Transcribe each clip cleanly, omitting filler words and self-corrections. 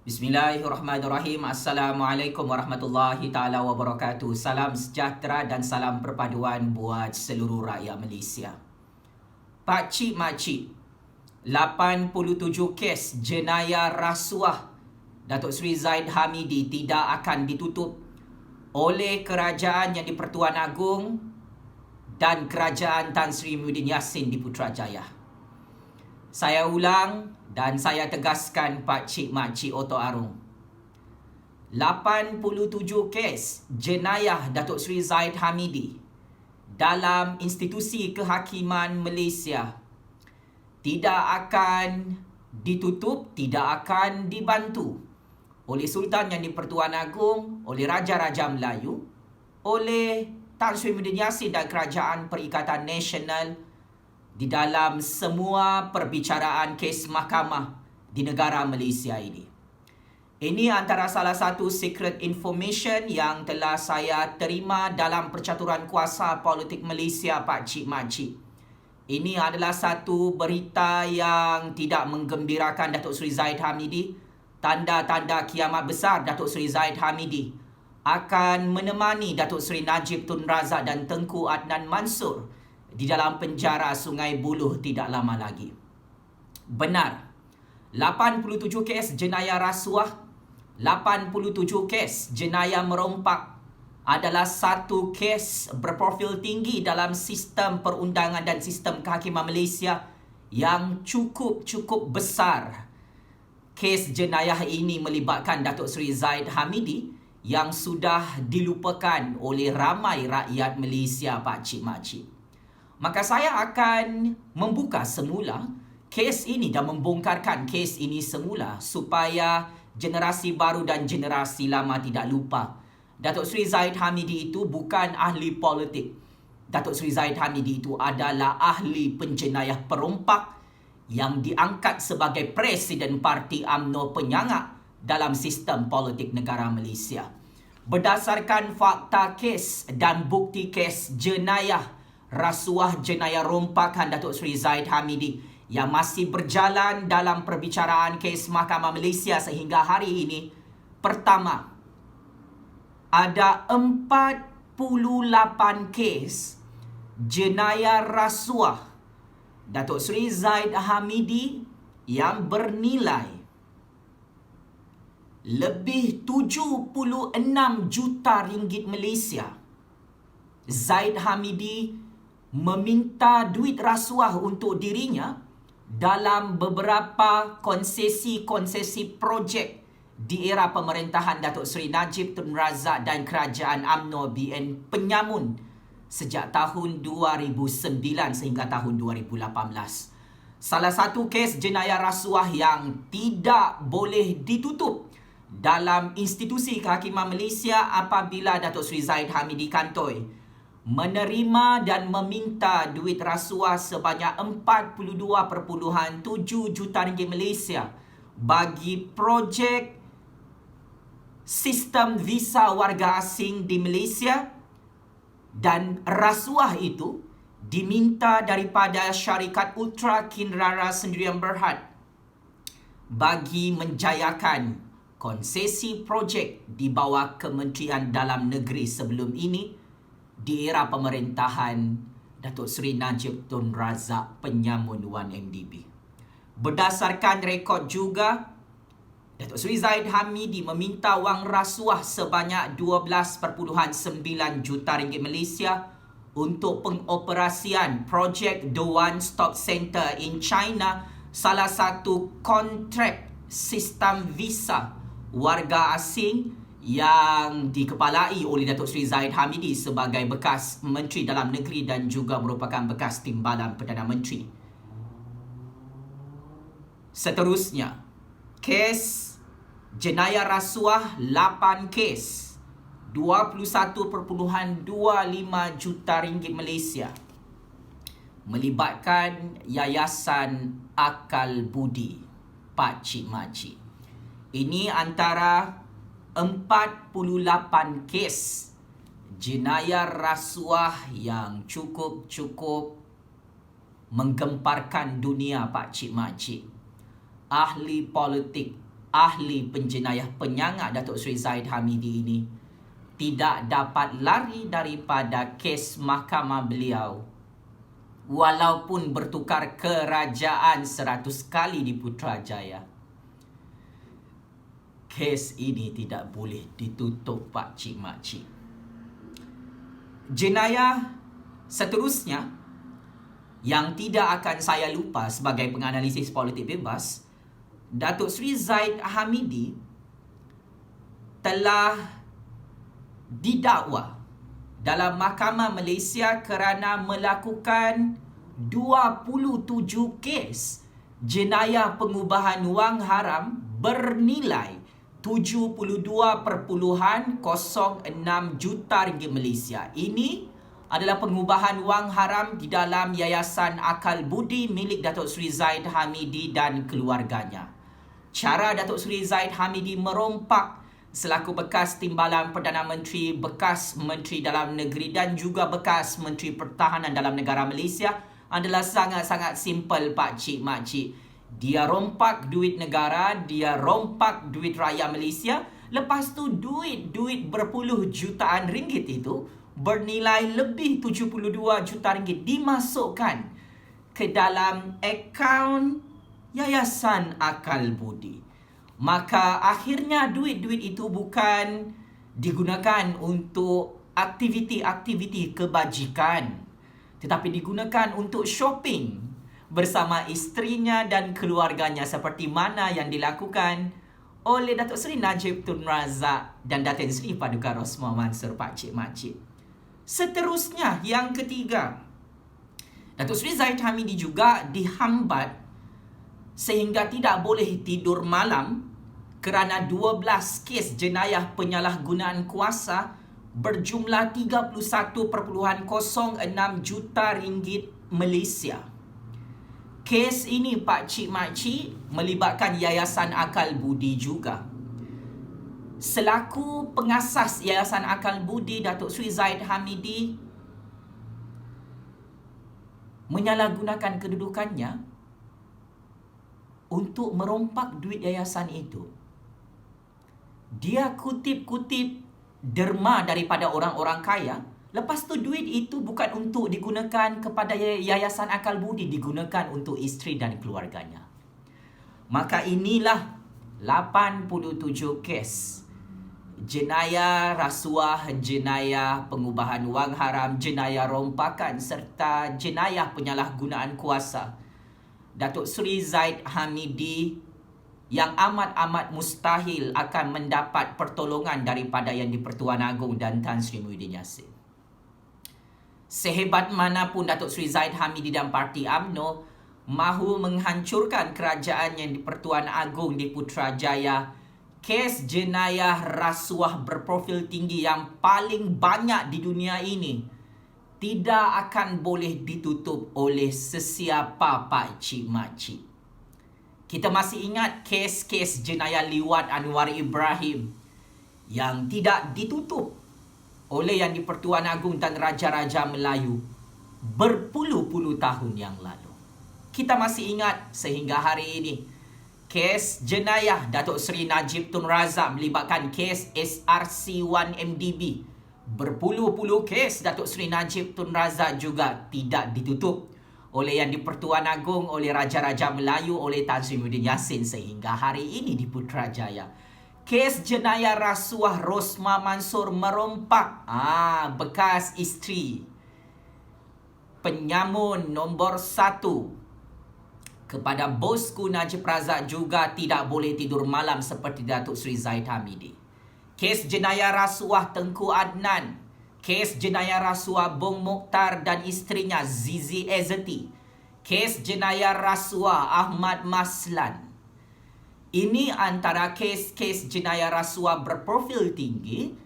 Bismillahirrahmanirrahim. Assalamualaikum warahmatullahi taala wabarakatuh. Salam sejahtera dan salam perpaduan buat seluruh rakyat Malaysia. Pak Cik Makcik, 87 kes jenayah rasuah Datuk Seri Zahid Hamidi tidak akan ditutup oleh kerajaan Yang di-Pertuan Agong dan kerajaan Tan Sri Muhyiddin Yassin di Putrajaya. Saya ulang dan saya tegaskan Pak Cik Makcik Oto Arung. 87 kes jenayah Datuk Seri Zahid Hamidi dalam institusi kehakiman Malaysia tidak akan ditutup, tidak akan dibantu oleh Sultan Yang di-Pertuan Agong, oleh Raja-Raja Melayu, oleh Tan Sri Muhyiddin Yassin dan Kerajaan Perikatan Nasional di dalam semua perbicaraan kes mahkamah di negara Malaysia ini. Ini antara salah satu secret information yang telah saya terima dalam percaturan kuasa politik Malaysia, Pak Cik Makcik. Ini adalah satu berita yang tidak menggembirakan Datuk Seri Zahid Hamidi. Tanda-tanda kiamat besar Datuk Seri Zahid Hamidi akan menemani Datuk Seri Najib Tun Razak dan Tengku Adnan Mansur di dalam penjara Sungai Buloh tidak lama lagi. Benar, 87 kes jenayah rasuah, 87 kes jenayah merompak adalah satu kes berprofil tinggi dalam sistem perundangan dan sistem kehakiman Malaysia yang cukup besar. Kes jenayah ini melibatkan Datuk Seri Zahid Hamidi yang sudah dilupakan oleh ramai rakyat Malaysia, Pak Cik Makcik. Maka saya akan membuka semula kes ini dan membongkarkan kes ini semula supaya generasi baru dan generasi lama tidak lupa. Datuk Seri Zahid Hamidi itu bukan ahli politik. Datuk Seri Zahid Hamidi itu adalah ahli penjenayah perompak yang diangkat sebagai Presiden Parti UMNO penyangak dalam sistem politik negara Malaysia. Berdasarkan fakta kes dan bukti kes jenayah rasuah jenayah rompakan Datuk Seri Zahid Hamidi yang masih berjalan dalam perbicaraan kes Mahkamah Malaysia sehingga hari ini. Pertama, ada 48 kes jenayah rasuah Datuk Seri Zahid Hamidi yang bernilai lebih 76 juta ringgit Malaysia. Zahid Hamidi meminta duit rasuah untuk dirinya dalam beberapa konsesi-konsesi projek di era pemerintahan Datuk Seri Najib Tun Razak dan Kerajaan UMNO BN Penyamun sejak tahun 2009 sehingga tahun 2018. Salah satu kes jenayah rasuah yang tidak boleh ditutup dalam institusi kehakiman Malaysia apabila Datuk Seri Zahid Hamidi kantoi menerima dan meminta duit rasuah sebanyak 42.7 juta ringgit Malaysia bagi projek sistem visa warga asing di Malaysia, dan rasuah itu diminta daripada syarikat Ultra Kinrara Sendirian Berhad bagi menjayakan konsesi projek di bawah Kementerian Dalam Negeri sebelum ini di era pemerintahan Datuk Seri Najib Tun Razak Penyamun 1MDB. Berdasarkan rekod juga, Datuk Seri Zahid Hamidi meminta wang rasuah sebanyak 12.9 juta ringgit Malaysia untuk pengoperasian projek The One Stop Center in China, salah satu kontrak sistem visa warga asing yang dikepalai oleh Datuk Seri Zahid Hamidi sebagai bekas Menteri Dalam Negeri dan juga merupakan bekas Timbalan Perdana Menteri. Seterusnya, kes jenayah rasuah 8 kes, 21.25 juta ringgit Malaysia melibatkan Yayasan Akal Budi, Pak Cik Makcik. Ini antara 48 kes jenayah rasuah yang cukup menggemparkan dunia, Pak Cik Makcik. Ahli politik, ahli penjenayah penyangak Datuk Seri Zahid Hamidi ini tidak dapat lari daripada kes mahkamah beliau walaupun bertukar kerajaan 100 kali di Putrajaya. Kes ini tidak boleh ditutup, Pak Cik Mak Cik. Jenayah seterusnya yang tidak akan saya lupa sebagai penganalisis politik bebas, Datuk Seri Zahid Hamidi telah didakwa dalam Mahkamah Malaysia kerana melakukan 27 kes jenayah pengubahan wang haram bernilai 72.06 juta ringgit Malaysia. Ini adalah pengubahan wang haram di dalam Yayasan Akal Budi milik Datuk Seri Zahid Hamidi dan keluarganya. Cara Datuk Seri Zahid Hamidi merompak selaku bekas Timbalan Perdana Menteri, bekas Menteri Dalam Negeri dan juga bekas Menteri Pertahanan dalam negara Malaysia adalah sangat-sangat simple, Pak Cik Mak Cik. Dia rompak duit negara, dia rompak duit rakyat Malaysia. Lepas tu duit berpuluh jutaan ringgit itu bernilai lebih 72 juta ringgit dimasukkan ke dalam akaun Yayasan Akal Budi. Maka akhirnya duit-duit itu bukan digunakan untuk aktiviti-aktiviti kebajikan, tetapi digunakan untuk shopping bersama isterinya dan keluarganya seperti mana yang dilakukan oleh Datuk Seri Najib Tun Razak dan Datin Seri Paduka Rosmah Mansor, Pak Cik Mak Cik. Seterusnya, yang ketiga, Datuk Seri Zahid Hamidi juga dihambat sehingga tidak boleh tidur malam kerana 12 kes jenayah penyalahgunaan kuasa berjumlah 31.06 juta ringgit Malaysia. Kes ini, Pak Cik Mak Cik, melibatkan Yayasan Akal Budi juga. Selaku pengasas Yayasan Akal Budi, Datuk Seri Zahid Hamidi menyalahgunakan kedudukannya untuk merompak duit yayasan itu. Dia kutip-kutip derma daripada orang-orang kaya. Lepas tu duit itu bukan untuk digunakan kepada Yayasan Akal Budi, digunakan untuk isteri dan keluarganya. Maka inilah 87 kes jenayah rasuah, jenayah pengubahan wang haram, jenayah rompakan serta jenayah penyalahgunaan kuasa Datuk Seri Zahid Hamidi yang amat-amat mustahil akan mendapat pertolongan daripada Yang di-Pertuan Agong dan Tan Sri Muhyiddin Yassin. Sehebat manapun Datuk Seri Zahid Hamidi dan Parti UMNO mahu menghancurkan kerajaan Yang di-Pertuan Agong di Putrajaya, kes jenayah rasuah berprofil tinggi yang paling banyak di dunia ini tidak akan boleh ditutup oleh sesiapa, Pak Cik Mak Cik. Kita masih ingat kes-kes jenayah liwat Anwar Ibrahim yang tidak ditutup oleh Yang di-Pertuan Agong dan Raja-Raja Melayu berpuluh-puluh tahun yang lalu. Kita masih ingat sehingga hari ini kes jenayah Datuk Seri Najib Tun Razak melibatkan kes SRC1MDB. Berpuluh-puluh kes Datuk Seri Najib Tun Razak juga tidak ditutup oleh Yang di-Pertuan Agong, oleh Raja-Raja Melayu, oleh Tan Sri Muhyiddin Yassin sehingga hari ini di Putrajaya. Kes jenayah rasuah Rosmah Mansor merompak bekas isteri penyamun nombor 1 kepada bosku Najib Razak juga tidak boleh tidur malam seperti Datuk Seri Zahid Hamidi. Kes jenayah rasuah Tengku Adnan, kes jenayah rasuah Bong Mokhtar dan isterinya Zizi Ezzati, kes jenayah rasuah Ahmad Maslan. Ini antara kes-kes jenayah rasuah berprofil tinggi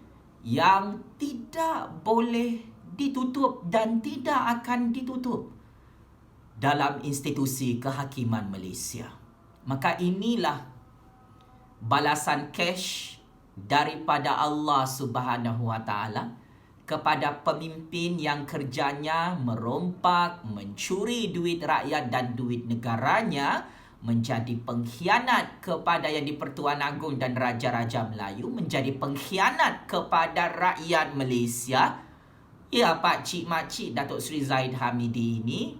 yang tidak boleh ditutup dan tidak akan ditutup dalam institusi kehakiman Malaysia. Maka inilah balasan cash daripada Allah Subhanahu Wa Taala kepada pemimpin yang kerjanya merompak, mencuri duit rakyat dan duit negaranya menjadi pengkhianat kepada Yang di-Pertuan Agong dan Raja-Raja Melayu, menjadi pengkhianat kepada rakyat Malaysia. Ya, Pak Cik Makcik Datuk Seri Zahid Hamidi ini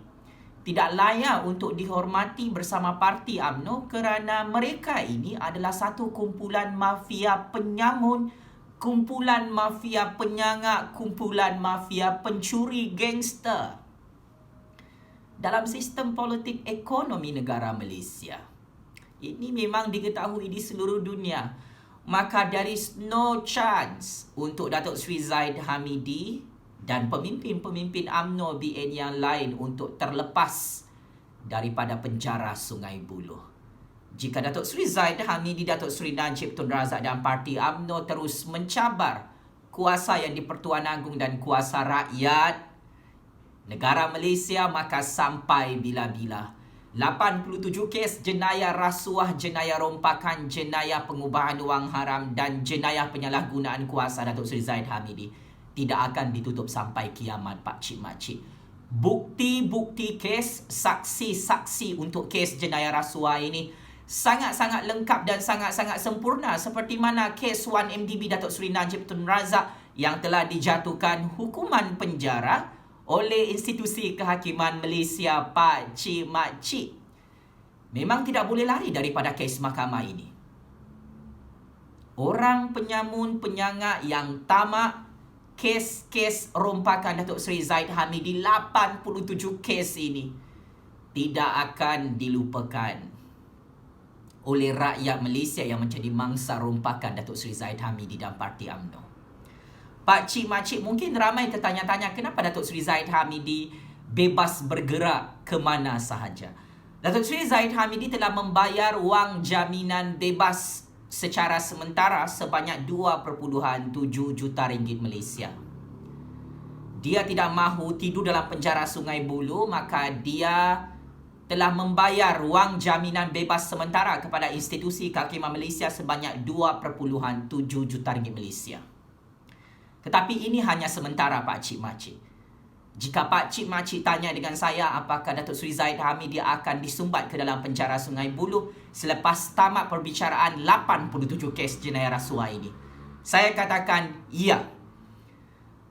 tidak layak untuk dihormati bersama parti UMNO kerana mereka ini adalah satu kumpulan mafia penyamun, kumpulan mafia penyangak, kumpulan mafia pencuri gangster dalam sistem politik ekonomi negara Malaysia. Ini memang diketahui di seluruh dunia. Maka there is no chance untuk Datuk Seri Zahid Hamidi dan pemimpin-pemimpin UMNO BN yang lain untuk terlepas daripada penjara Sungai Buloh. Jika Datuk Seri Zahid Hamidi, Datuk Seri Najib Tun Razak dan parti UMNO terus mencabar kuasa Yang di-Pertuan Agong dan kuasa rakyat negara Malaysia, maka sampai bila-bila 87 kes jenayah rasuah, jenayah rompakan, jenayah pengubahan wang haram dan jenayah penyalahgunaan kuasa Datuk Seri Zahid Hamidi tidak akan ditutup sampai kiamat, Pak Cik Makcik. Bukti-bukti kes, saksi-saksi untuk kes jenayah rasuah ini sangat-sangat lengkap dan sangat-sangat sempurna, seperti mana kes 1MDB Datuk Seri Najib Tun Razak yang telah dijatuhkan hukuman penjara oleh institusi kehakiman Malaysia, Pak Cik Makcik. Memang tidak boleh lari daripada kes mahkamah ini. Orang penyamun, penyangak yang tamak, kes-kes rompakan Datuk Seri Zahid Hamidi, 87 kes ini tidak akan dilupakan oleh rakyat Malaysia yang menjadi mangsa rompakan Datuk Seri Zahid Hamidi dan parti UMNO. Pak Cik Makcik, mungkin ramai tertanya-tanya kenapa Datuk Seri Zahid Hamidi bebas bergerak ke mana sahaja. Datuk Seri Zahid Hamidi telah membayar wang jaminan bebas secara sementara sebanyak 2.7 juta ringgit Malaysia. Dia tidak mahu tidur dalam penjara Sungai Buloh, maka dia telah membayar wang jaminan bebas sementara kepada institusi kehakiman Malaysia sebanyak 2.7 juta ringgit Malaysia. Tetapi ini hanya sementara, Pak Cik Makcik. Jika Pak Cik Makcik tanya dengan saya apakah Datuk Seri Zahid Hamidi akan disumbat ke dalam penjara Sungai Buloh selepas tamat perbicaraan 87 kes jenayah rasuah ini, saya katakan ya.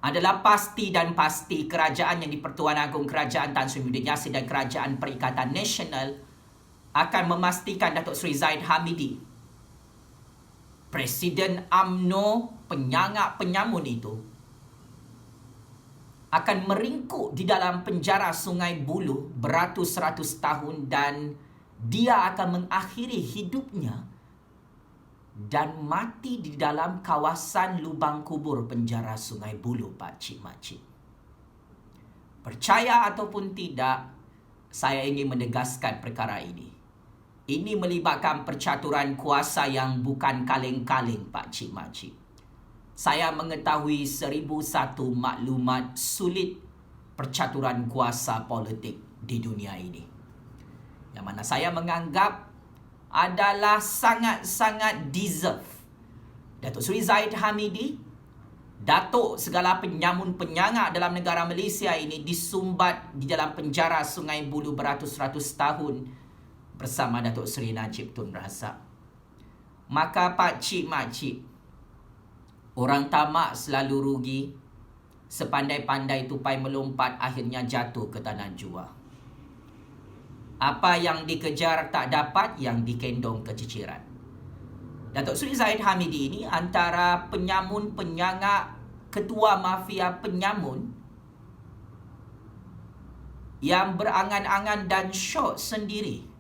Adalah pasti dan pasti kerajaan Yang di-Pertuan Agong, Kerajaan Tan Sri Muhyiddin Yassin dan Kerajaan Perikatan Nasional akan memastikan Datuk Seri Zahid Hamidi, Presiden UMNO penyangak penyamun itu, akan meringkuk di dalam penjara Sungai Buloh beratus-ratus tahun dan dia akan mengakhiri hidupnya dan mati di dalam kawasan lubang kubur penjara Sungai Buloh, Pak Cik Makcik. Percaya ataupun tidak, saya ingin menegaskan perkara ini. Ini melibatkan percaturan kuasa yang bukan kaleng-kaleng, Pak Cik Makcik. Saya mengetahui 1001 maklumat sulit percaturan kuasa politik di dunia ini, yang mana saya menganggap adalah sangat-sangat deserve Datuk Seri Zahid Hamidi, Datuk segala penyamun penyangak dalam negara Malaysia ini, disumbat di dalam penjara Sungai Buloh beratus-ratus tahun bersama Datuk Seri Najib Tun Razak. Maka Pak Cik Makcik, orang tamak selalu rugi. Sepandai-pandai tupai melompat akhirnya jatuh ke tanah jua. Apa yang dikejar tak dapat, yang dikendong keciciran. Datuk Seri Zahid Hamidi ini antara penyamun penyangak, ketua mafia penyamun yang berangan-angan dan syok sendiri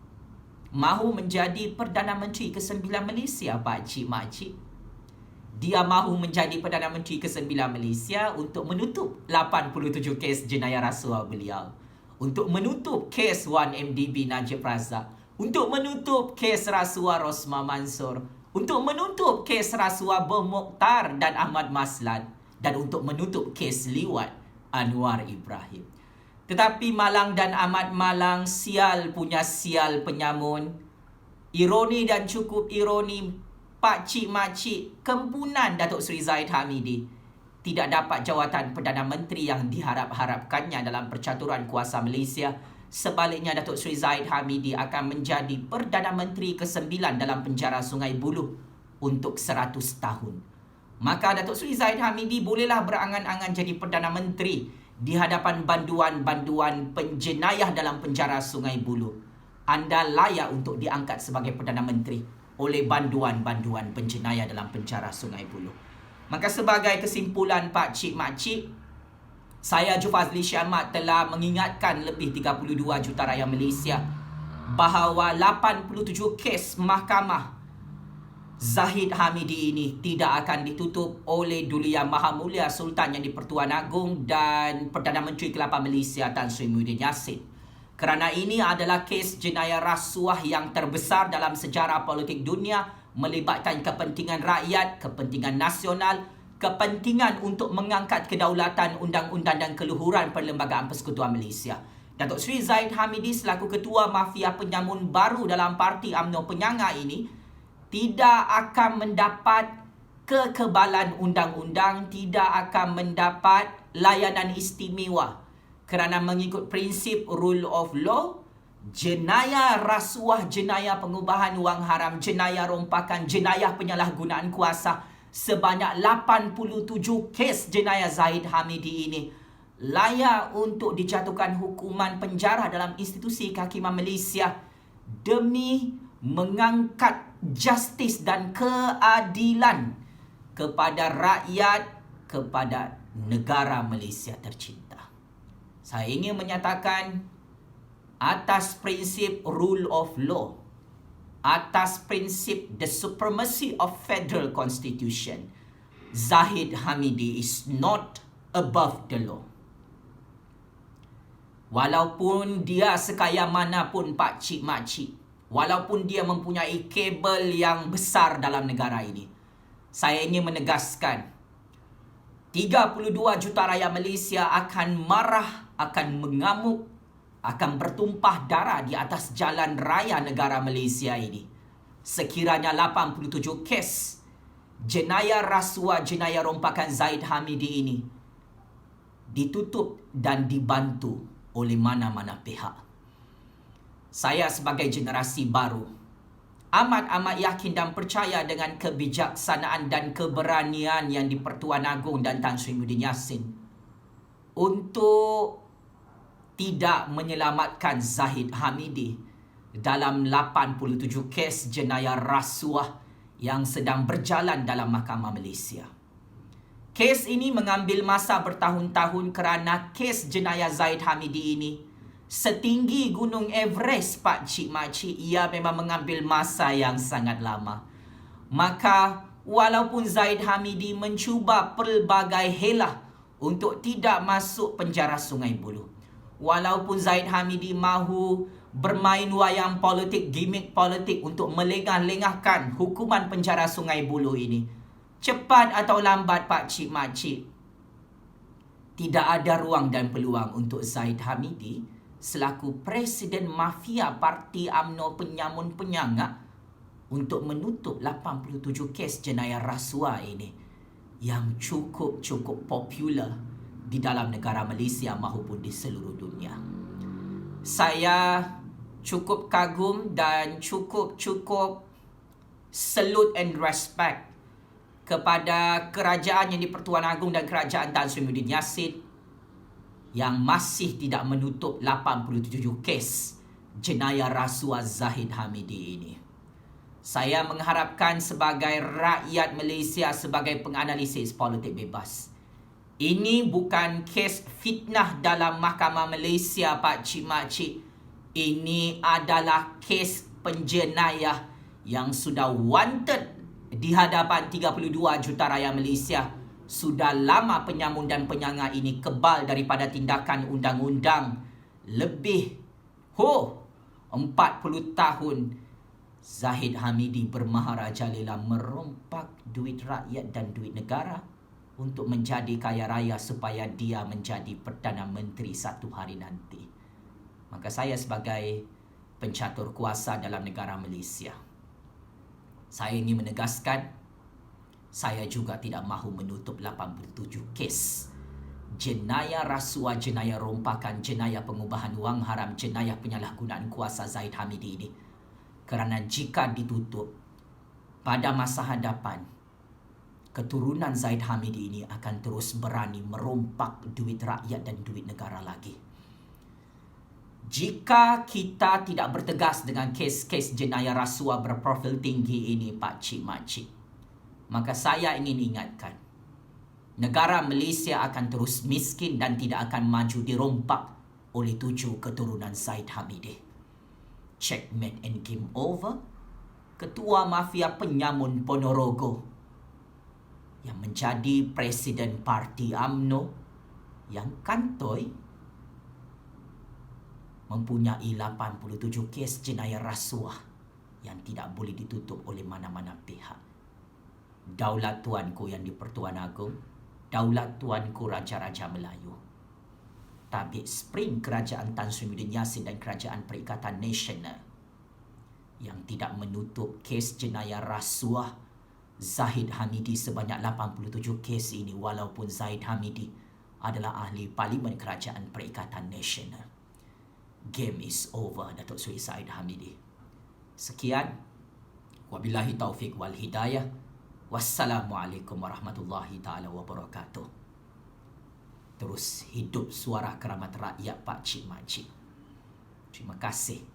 mahu menjadi Perdana Menteri ke-9 Malaysia, Pak Cik Makcik. Dia mahu menjadi Perdana Menteri ke-9 Malaysia untuk menutup 87 kes jenayah rasuah beliau, untuk menutup kes 1MDB Najib Razak, untuk menutup kes rasuah Rosma Mansor, untuk menutup kes rasuah Bom Mokhtar dan Ahmad Maslan, dan untuk menutup kes liwat Anwar Ibrahim. Tetapi malang dan amat malang, sial punya sial penyamun. Ironi dan cukup ironi, Pak Cik Makcik, kempunan Datuk Seri Zahid Hamidi tidak dapat jawatan Perdana Menteri yang diharap-harapkannya dalam percaturan kuasa Malaysia Sebaliknya, Datuk Seri Zahid Hamidi akan menjadi Perdana Menteri ke-9 dalam penjara Sungai Buloh untuk 100 tahun. Maka Datuk Seri Zahid Hamidi bolehlah berangan-angan jadi Perdana Menteri di hadapan banduan-banduan penjenayah dalam penjara Sungai Buloh. Anda layak untuk diangkat sebagai Perdana Menteri oleh banduan-banduan penjenayah dalam penjara Sungai Buloh. Maka sebagai kesimpulan Pak Cik Mak Cik, saya Jufazli Syahmat telah mengingatkan lebih 32 juta rakyat Malaysia bahawa 87 kes mahkamah Zahid Hamidi ini tidak akan ditutup oleh Duli Yang Maha Mulia Sultan Yang di-Pertuan Agong dan Perdana Menteri ke-8 Malaysia Tan Sri Muhyiddin Yassin. Kerana ini adalah kes jenayah rasuah yang terbesar dalam sejarah politik dunia, melibatkan kepentingan rakyat, kepentingan nasional, kepentingan untuk mengangkat kedaulatan undang-undang dan keluhuran Perlembagaan Persekutuan Malaysia. Datuk Seri Zahid Hamidi selaku Ketua Mafia Penyamun baru dalam Parti UMNO Penyangga ini tidak akan mendapat kekebalan undang-undang, tidak akan mendapat layanan istimewa. Kerana mengikut prinsip rule of law, jenayah rasuah, jenayah pengubahan wang haram, jenayah rompakan, jenayah penyalahgunaan kuasa, sebanyak 87 kes jenayah Zahid Hamidi ini layak untuk dijatuhkan hukuman penjara dalam institusi kehakiman Malaysia demi mengangkat justis dan keadilan kepada rakyat, kepada negara Malaysia tercinta. Saya ingin menyatakan atas prinsip rule of law, atas prinsip the supremacy of federal constitution, Zahid Hamidi is not above the law. Walaupun dia sekaya manapun Pak Cik Mak Cik, walaupun dia mempunyai kabel yang besar dalam negara ini, saya ingin menegaskan 32 juta rakyat Malaysia akan marah, akan mengamuk, akan bertumpah darah di atas jalan raya negara Malaysia ini sekiranya 87 kes jenayah rasuah, jenayah rompakan Zahid Hamidi ini ditutup dan dibantu oleh mana-mana pihak. Saya sebagai generasi baru amat-amat yakin dan percaya dengan kebijaksanaan dan keberanian yang di-Pertuan Agong dan Tan Sri Muhyiddin Yassin untuk tidak menyelamatkan Zahid Hamidi dalam 87 kes jenayah rasuah yang sedang berjalan dalam Mahkamah Malaysia. Kes ini mengambil masa bertahun-tahun kerana kes jenayah Zahid Hamidi ini setinggi Gunung Everest, Pak Cik Mak Cik. Ia memang mengambil masa yang sangat lama. Maka walaupun Zahid Hamidi mencuba pelbagai helah untuk tidak masuk penjara Sungai Buloh, walaupun Zahid Hamidi mahu bermain wayang politik, gimmick politik untuk melengah-lengahkan hukuman penjara Sungai Buloh ini, cepat atau lambat Pak Cik Mak Cik, tidak ada ruang dan peluang untuk Zahid Hamidi selaku Presiden Mafia Parti UMNO Penyamun Penyangga untuk menutup 87 kes jenayah rasuah ini yang cukup popular di dalam negara Malaysia maupun di seluruh dunia. Saya cukup kagum dan cukup salute and respect kepada kerajaan yang di-Pertuan Agong dan kerajaan Tan Sri Muhyiddin Yassin yang masih tidak menutup 87 kes jenayah rasuah Zahid Hamidi ini. Saya mengharapkan sebagai rakyat Malaysia, sebagai penganalisis politik bebas, ini bukan kes fitnah dalam Mahkamah Malaysia, Pak Cik Mak Cik. Ini adalah kes penjenayah yang sudah wanted di hadapan 32 juta rakyat Malaysia. Sudah lama penyamun dan penyangga ini kebal daripada tindakan undang-undang. Lebih 40 tahun Zahid Hamidi bermaharajalela merompak duit rakyat dan duit negara untuk menjadi kaya raya supaya dia menjadi Perdana Menteri satu hari nanti. Maka saya sebagai pencatur kuasa dalam negara Malaysia, saya ingin menegaskan, saya juga tidak mahu menutup 87 kes jenayah rasuah, jenayah rompakan, jenayah pengubahan wang haram, jenayah penyalahgunaan kuasa Zahid Hamidi ini. Kerana jika ditutup, pada masa hadapan, keturunan Zahid Hamidi ini akan terus berani merompak duit rakyat dan duit negara lagi. Jika kita tidak bertegas dengan kes-kes jenayah rasuah berprofil tinggi ini, Pak Cik Makcik, maka saya ingin ingatkan, negara Malaysia akan terus miskin dan tidak akan maju dirompak oleh 7 keturunan Zahid Hamidi. Checkmate and game over. Ketua mafia penyamun Ponorogo yang menjadi Presiden Parti UMNO yang kantoi mempunyai 87 kes jenayah rasuah yang tidak boleh ditutup oleh mana-mana pihak. Daulat Tuanku yang di-Pertuan Agong, Daulat Tuanku Raja-Raja Melayu, Tabik Spring Kerajaan Tan Sri Muhyiddin Yassin dan Kerajaan Perikatan Nasional yang tidak menutup kes jenayah rasuah Zahid Hamidi sebanyak 87 kes ini, walaupun Zahid Hamidi adalah ahli Parlimen Kerajaan Perikatan Nasional. Game is over, Datuk Seri Zahid Hamidi. Sekian. Wabillahi taufiq wal hidayah. Wassalamualaikum warahmatullahi taala wabarakatuh. Terus hidup suara keramat rakyat, Pak Cik Makcik. Terima kasih.